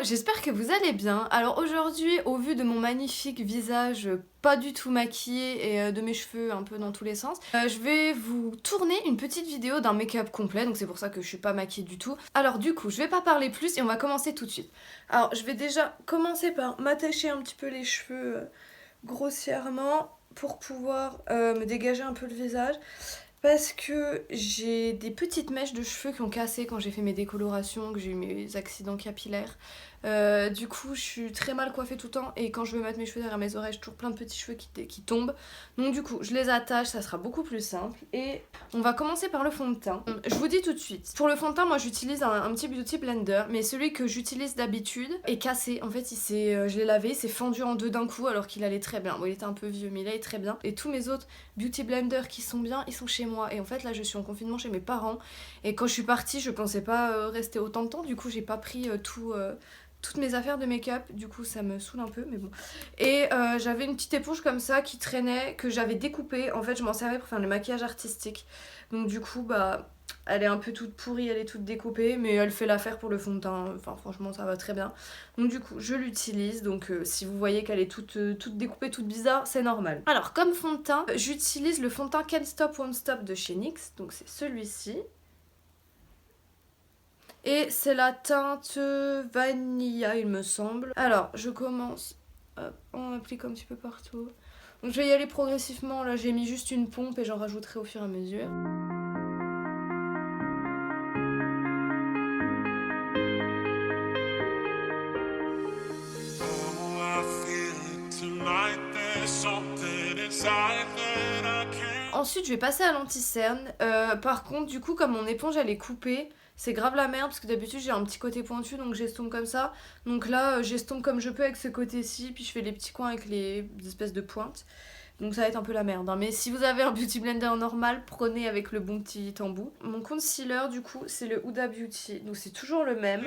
j'espère que vous allez bien. Alors aujourd'hui, au vu de mon magnifique visage pas du tout maquillé et de mes cheveux un peu dans tous les sens, je vais vous tourner une petite vidéo d'un make-up complet, donc c'est pour ça que je suis pas maquillée du tout. Alors du coup, je vais pas parler plus et on va commencer tout de suite. Alors je vais déjà commencer par m'attacher un petit peu les cheveux grossièrement pour pouvoir me dégager un peu le visage. Parce que j'ai des petites mèches de cheveux qui ont cassé quand j'ai fait mes décolorations, que j'ai eu mes accidents capillaires. Du coup, je suis très mal coiffée tout le temps et quand je veux mettre mes cheveux derrière mes oreilles, j'ai toujours plein de petits cheveux qui tombent. Donc du coup, je les attache, ça sera beaucoup plus simple. Et on va commencer par le fond de teint. Je vous dis tout de suite, pour le fond de teint, moi j'utilise un petit beauty blender, mais celui que j'utilise d'habitude est cassé. En fait, je l'ai lavé, il s'est fendu en deux d'un coup alors qu'il allait très bien. Bon, il était un peu vieux, mais il allait très bien. Et tous mes autres beauty blenders qui sont bien, ils sont chez moi. Et en fait, là, je suis en confinement chez mes parents. Et quand je suis partie, je pensais pas rester autant de temps. Du coup, j'ai pas pris toutes mes affaires de make-up, du coup ça me saoule un peu, mais bon. Et j'avais une petite éponge comme ça qui traînait, que j'avais découpée. En fait, je m'en servais pour faire le maquillage artistique. Donc du coup, bah, elle est un peu toute pourrie, elle est toute découpée, mais elle fait l'affaire pour le fond de teint. Enfin, franchement, ça va très bien. Donc du coup, je l'utilise. Donc si vous voyez qu'elle est toute découpée, toute bizarre, c'est normal. Alors, comme fond de teint, j'utilise le fond de teint Can't Stop Won't Stop de chez NYX. Donc c'est celui-ci. Et c'est la teinte Vanilla, il me semble. Alors, je commence, hop, on applique un petit peu partout. Donc je vais y aller progressivement, là j'ai mis juste une pompe et j'en rajouterai au fur et à mesure. Ensuite, je vais passer à l'anti-cerne. Par contre, du coup, comme mon éponge elle est coupée, c'est grave la merde parce que d'habitude j'ai un petit côté pointu donc j'estompe comme ça. Donc là, j'estompe comme je peux avec ce côté-ci, puis je fais les petits coins avec les espèces de pointes. Donc ça va être un peu la merde. Hein. Mais si vous avez un beauty blender normal, prenez avec le bon petit embout. Mon concealer, du coup, c'est le Huda Beauty. Donc c'est toujours le même.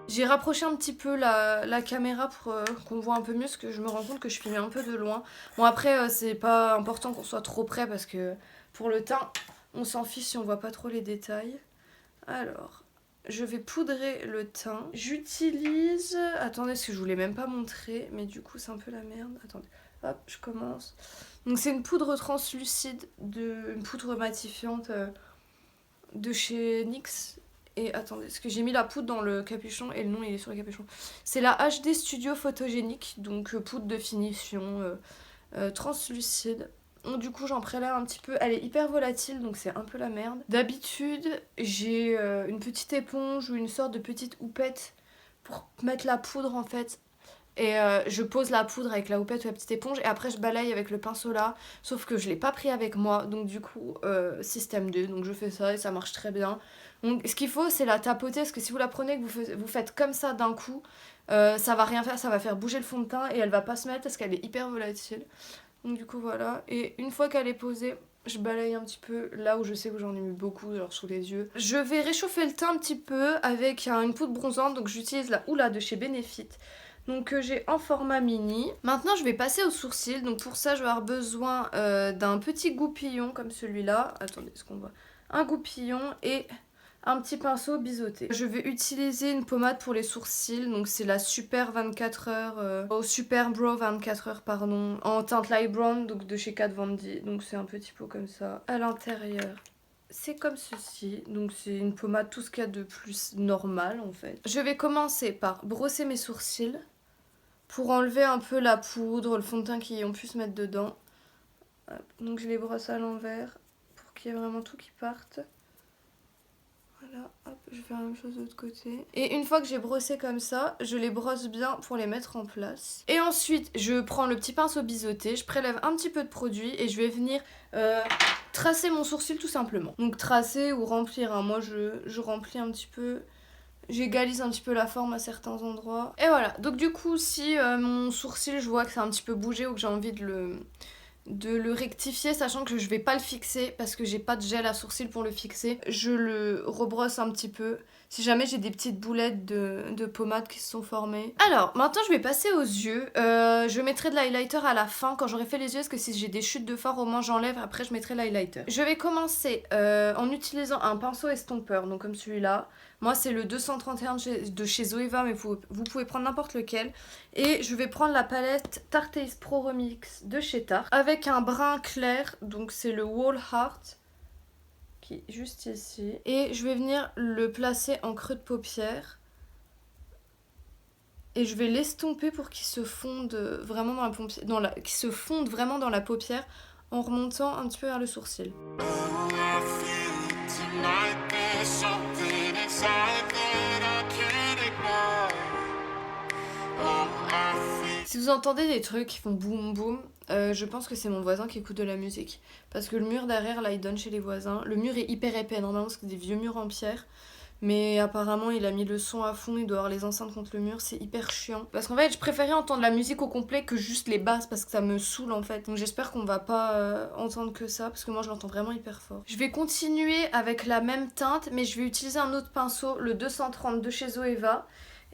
J'ai rapproché un petit peu la caméra pour qu'on voit un peu mieux, parce que je me rends compte que je filmais un peu de loin. Bon après, c'est pas important qu'on soit trop près, parce que pour le teint, on s'en fiche si on voit pas trop les détails. Alors, je vais poudrer le teint. J'utilise... Attendez, parce que je vous l'ai même pas montré, mais du coup c'est un peu la merde. Attendez, hop, je commence. Donc c'est une poudre translucide, une poudre matifiante de chez NYX. Et attendez, parce que j'ai mis la poudre dans le capuchon et le nom il est sur le capuchon. C'est la HD Studio Photogénique, donc poudre de finition translucide. Donc, du coup j'en prélève un petit peu, elle est hyper volatile donc c'est un peu la merde. D'habitude j'ai une petite éponge ou une sorte de petite houppette pour mettre la poudre en fait. Et je pose la poudre avec la houppette ou la petite éponge et après je balaye avec le pinceau là. Sauf que je l'ai pas pris avec moi donc du coup système 2, donc je fais ça et ça marche très bien. Donc ce qu'il faut c'est la tapoter parce que si vous la prenez et que vous faites comme ça d'un coup, ça va rien faire, ça va faire bouger le fond de teint et elle va pas se mettre parce qu'elle est hyper volatile. Donc du coup voilà, et une fois qu'elle est posée, je balaye un petit peu là où je sais que j'en ai mis beaucoup, genre sous les yeux. Je vais réchauffer le teint un petit peu avec une poudre bronzante, donc j'utilise la Hoola de chez Benefit. Donc j'ai en format mini. Maintenant je vais passer aux sourcils, donc pour ça je vais avoir besoin d'un petit goupillon comme celui-là. Attendez, est-ce qu'on voit? Un goupillon et un petit pinceau biseauté. Je vais utiliser une pommade pour les sourcils, donc c'est la Super 24 heures, Super Brow 24 heures pardon, en teinte light brown, donc de chez Kat Von D. Donc c'est un petit pot comme ça. À l'intérieur, c'est comme ceci, donc c'est une pommade, tout ce qu'il y a de plus normal en fait. Je vais commencer par brosser mes sourcils pour enlever un peu la poudre, le fond de teint qu'ils ont pu se mettre dedans. Hop. Donc je les brosse à l'envers pour qu'il y ait vraiment tout qui parte. Voilà, hop, je vais faire la même chose de l'autre côté. Et une fois que j'ai brossé comme ça, je les brosse bien pour les mettre en place. Et ensuite, je prends le petit pinceau biseauté, je prélève un petit peu de produit et je vais venir tracer mon sourcil tout simplement. Donc tracer ou remplir, hein. Moi je remplis un petit peu, j'égalise un petit peu la forme à certains endroits. Et voilà, donc du coup si mon sourcil je vois que c'est un petit peu bougé ou que j'ai envie de le rectifier, sachant que je vais pas le fixer parce que j'ai pas de gel à sourcil pour le fixer, je le rebrosse un petit peu si jamais j'ai des petites boulettes de pommade qui se sont formées. Alors, maintenant je vais passer aux yeux. Je mettrai de l'highlighter à la fin quand j'aurai fait les yeux, parce que si j'ai des chutes de fard, au moins j'enlève, après je mettrai l'highlighter. Je vais commencer en utilisant un pinceau estompeur, donc comme celui-là. Moi c'est le 231 de chez Zoeva, mais vous pouvez prendre n'importe lequel. Et je vais prendre la palette Tarte Ace Pro Remix de chez Tarte, avec un brun clair, donc c'est le Wall Heart, qui est juste ici. Et je vais venir le placer en creux de paupière. Et je vais l'estomper pour qu'il se fonde vraiment qu'il se fonde vraiment dans la paupière en remontant un petit peu vers le sourcil. Si vous entendez des trucs qui font boum boum, je pense que c'est mon voisin qui écoute de la musique. Parce que le mur derrière, là, il donne chez les voisins. Le mur est hyper épais, normalement, c'est des vieux murs en pierre. Mais apparemment, il a mis le son à fond, il doit avoir les enceintes contre le mur, c'est hyper chiant. Parce qu'en fait, je préférais entendre la musique au complet que juste les basses, parce que ça me saoule en fait. Donc j'espère qu'on va pas entendre que ça, parce que moi je l'entends vraiment hyper fort. Je vais continuer avec la même teinte, mais je vais utiliser un autre pinceau, le 230 de chez Zoeva.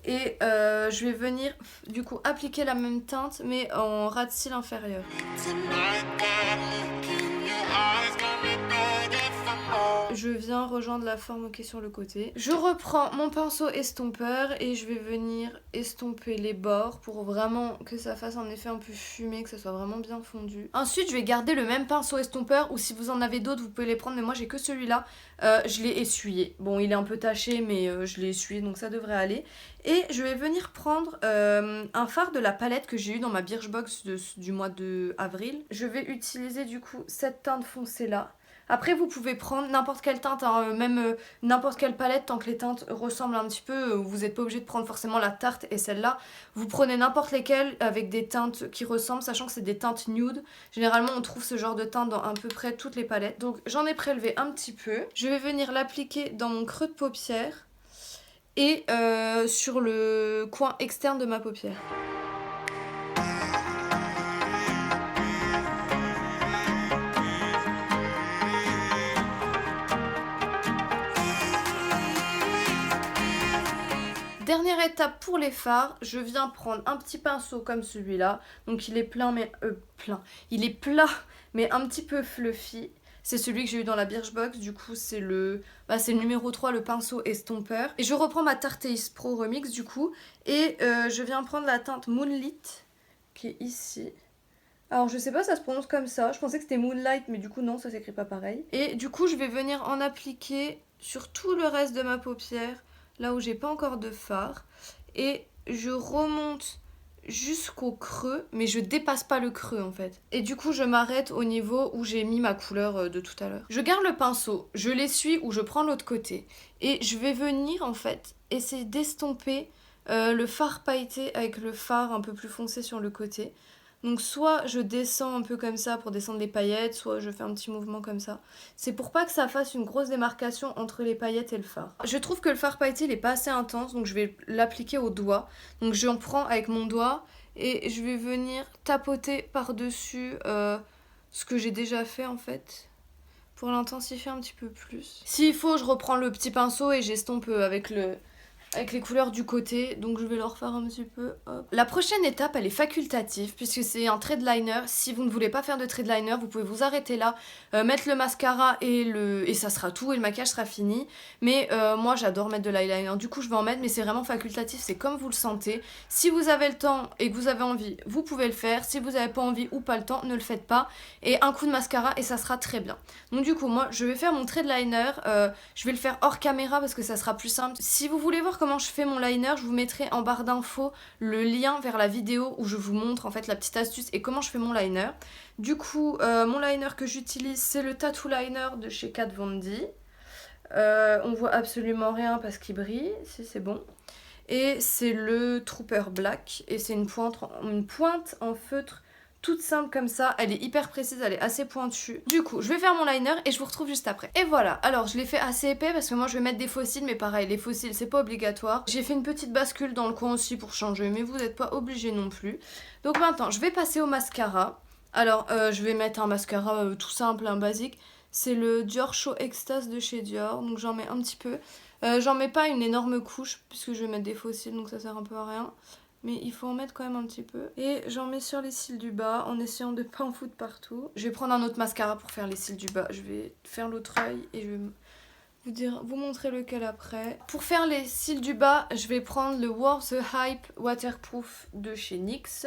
Et je vais venir du coup appliquer la même teinte, mais en ras de cils inférieur. Je viens rejoindre la forme qui est sur le côté. Je reprends mon pinceau estompeur et je vais venir estomper les bords pour vraiment que ça fasse un effet un peu fumé, que ça soit vraiment bien fondu. Ensuite, je vais garder le même pinceau estompeur, ou si vous en avez d'autres, vous pouvez les prendre, mais moi j'ai que celui-là. Je l'ai essuyé. Bon, il est un peu taché, mais je l'ai essuyé, donc ça devrait aller. Et je vais venir prendre un fard de la palette que j'ai eu dans ma Birchbox du mois de avril. Je vais utiliser du coup cette teinte foncée là. Après, vous pouvez prendre n'importe quelle teinte, hein, même n'importe quelle palette, tant que les teintes ressemblent un petit peu. Vous n'êtes pas obligé de prendre forcément la Tarte et celle-là. Vous prenez n'importe lesquelles avec des teintes qui ressemblent, sachant que c'est des teintes nude. Généralement, on trouve ce genre de teinte dans à peu près toutes les palettes. Donc, j'en ai prélevé un petit peu. Je vais venir l'appliquer dans mon creux de paupière et sur le coin externe de ma paupière. Dernière étape pour les fards, je viens prendre un petit pinceau comme celui-là. Donc il est plein, mais il est plat, mais un petit peu fluffy. C'est celui que j'ai eu dans la Birchbox, du coup c'est le numéro 3, le pinceau estompeur. Et je reprends ma Tarte Ace Pro Remix du coup, et je viens prendre la teinte Moonlight, qui est ici. Alors je sais pas, ça se prononce comme ça, je pensais que c'était Moonlight, mais du coup non, ça s'écrit pas pareil. Et du coup je vais venir en appliquer sur tout le reste de ma paupière, là où j'ai pas encore de fard, et je remonte jusqu'au creux, mais je dépasse pas le creux en fait. Et du coup je m'arrête au niveau où j'ai mis ma couleur de tout à l'heure. Je garde le pinceau, je l'essuie ou je prends l'autre côté, et je vais venir en fait essayer d'estomper le fard pailleté avec le fard un peu plus foncé sur le côté. Donc soit je descends un peu comme ça pour descendre les paillettes, soit je fais un petit mouvement comme ça. C'est pour pas que ça fasse une grosse démarcation entre les paillettes et le fard. Je trouve que le fard pailleté il est pas assez intense, donc je vais l'appliquer au doigt. Donc j'en prends avec mon doigt et je vais venir tapoter par-dessus ce que j'ai déjà fait en fait, pour l'intensifier un petit peu plus. S'il faut, je reprends le petit pinceau et j'estompe avec les couleurs du côté, donc je vais le refaire un petit peu. Hop. La prochaine étape, elle est facultative, puisque c'est un trait de liner. Si vous ne voulez pas faire de trait de liner, vous pouvez vous arrêter là, mettre le mascara et ça sera tout, et le maquillage sera fini. Mais moi, j'adore mettre de l'eyeliner, du coup je vais en mettre, mais c'est vraiment facultatif, c'est comme vous le sentez. Si vous avez le temps et que vous avez envie, vous pouvez le faire. Si vous n'avez pas envie ou pas le temps, ne le faites pas. Et un coup de mascara et ça sera très bien. Donc du coup, moi, je vais faire mon trait de liner. Je vais le faire hors caméra parce que ça sera plus simple. Si vous voulez voir comment je fais mon liner, je vous mettrai en barre d'infos le lien vers la vidéo où je vous montre en fait la petite astuce et comment je fais mon liner. Du coup, mon liner que j'utilise, c'est le Tattoo Liner de chez Kat Von D. On voit absolument rien parce qu'il brille, si c'est bon. Et c'est le Trooper Black et c'est une pointe en feutre toute simple comme ça, elle est hyper précise, elle est assez pointue. Du coup, je vais faire mon liner et je vous retrouve juste après. Et voilà, alors je l'ai fait assez épais parce que moi je vais mettre des faux cils, mais pareil, les faux cils c'est pas obligatoire. J'ai fait une petite bascule dans le coin aussi pour changer, mais vous n'êtes pas obligés non plus. Donc maintenant, je vais passer au mascara. Alors, je vais mettre un mascara tout simple, un basique. C'est le Dior Show Extase de chez Dior, donc j'en mets un petit peu. J'en mets pas une énorme couche puisque je vais mettre des faux cils donc ça sert un peu à rien. Mais il faut en mettre quand même un petit peu. Et j'en mets sur les cils du bas en essayant de pas en foutre partout. Je vais prendre un autre mascara pour faire les cils du bas. Je vais faire l'autre œil et je vais vous montrer lequel après. Pour faire les cils du bas, je vais prendre le Worth the Hype Waterproof de chez NYX.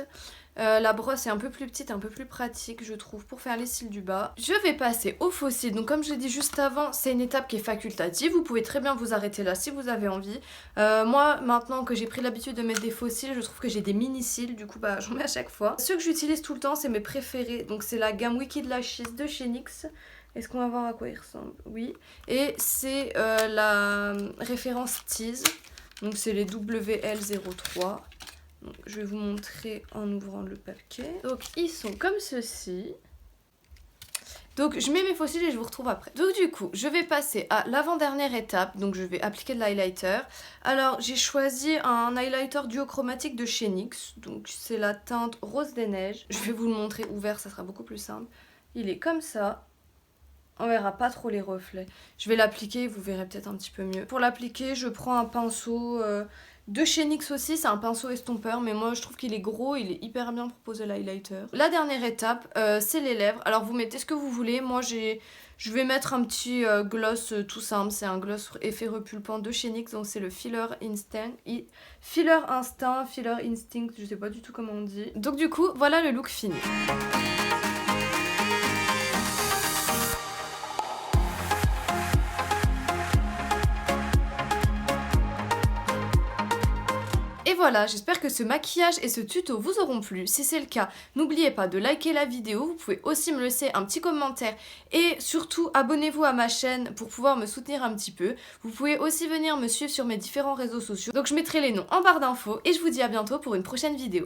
La brosse est un peu plus petite, un peu plus pratique je trouve pour faire les cils du bas. Je vais passer aux faux cils, donc comme je l'ai dit juste avant, c'est une étape qui est facultative, vous pouvez très bien vous arrêter là si vous avez envie. Moi maintenant que j'ai pris l'habitude de mettre des faux cils, je trouve que j'ai des mini cils, du coup bah j'en mets à chaque fois. Ceux que j'utilise tout le temps c'est mes préférés, donc c'est la gamme Wicked Lashes de chez NYX. Est-ce qu'on va voir à quoi il ressemble? Oui. Et c'est la référence Tease, donc c'est les WL03. Donc, je vais vous montrer en ouvrant le paquet. Donc ils sont comme ceci. Donc je mets mes faux cils et je vous retrouve après. Donc du coup, je vais passer à l'avant-dernière étape. Donc je vais appliquer de l'highlighter. Alors j'ai choisi un highlighter duochromatique de chez NYX. Donc c'est la teinte Rose des Neiges. Je vais vous le montrer ouvert, ça sera beaucoup plus simple. Il est comme ça. On verra pas trop les reflets. Je vais l'appliquer, vous verrez peut-être un petit peu mieux. Pour l'appliquer, je prends un pinceau de chez NYX aussi. C'est un pinceau estompeur, mais moi je trouve qu'il est gros, il est hyper bien pour poser l'highlighter. La dernière étape, c'est les lèvres. Alors vous mettez ce que vous voulez. Moi je vais mettre un petit gloss tout simple. C'est un gloss effet repulpant de chez NYX. Donc c'est le Filler Instinct. Filler Instinct, je sais pas du tout comment on dit. Donc du coup, voilà le look fini. Et voilà, j'espère que ce maquillage et ce tuto vous auront plu. Si c'est le cas, n'oubliez pas de liker la vidéo. Vous pouvez aussi me laisser un petit commentaire et surtout abonnez-vous à ma chaîne pour pouvoir me soutenir un petit peu. Vous pouvez aussi venir me suivre sur mes différents réseaux sociaux. Donc je mettrai les noms en barre d'infos et je vous dis à bientôt pour une prochaine vidéo.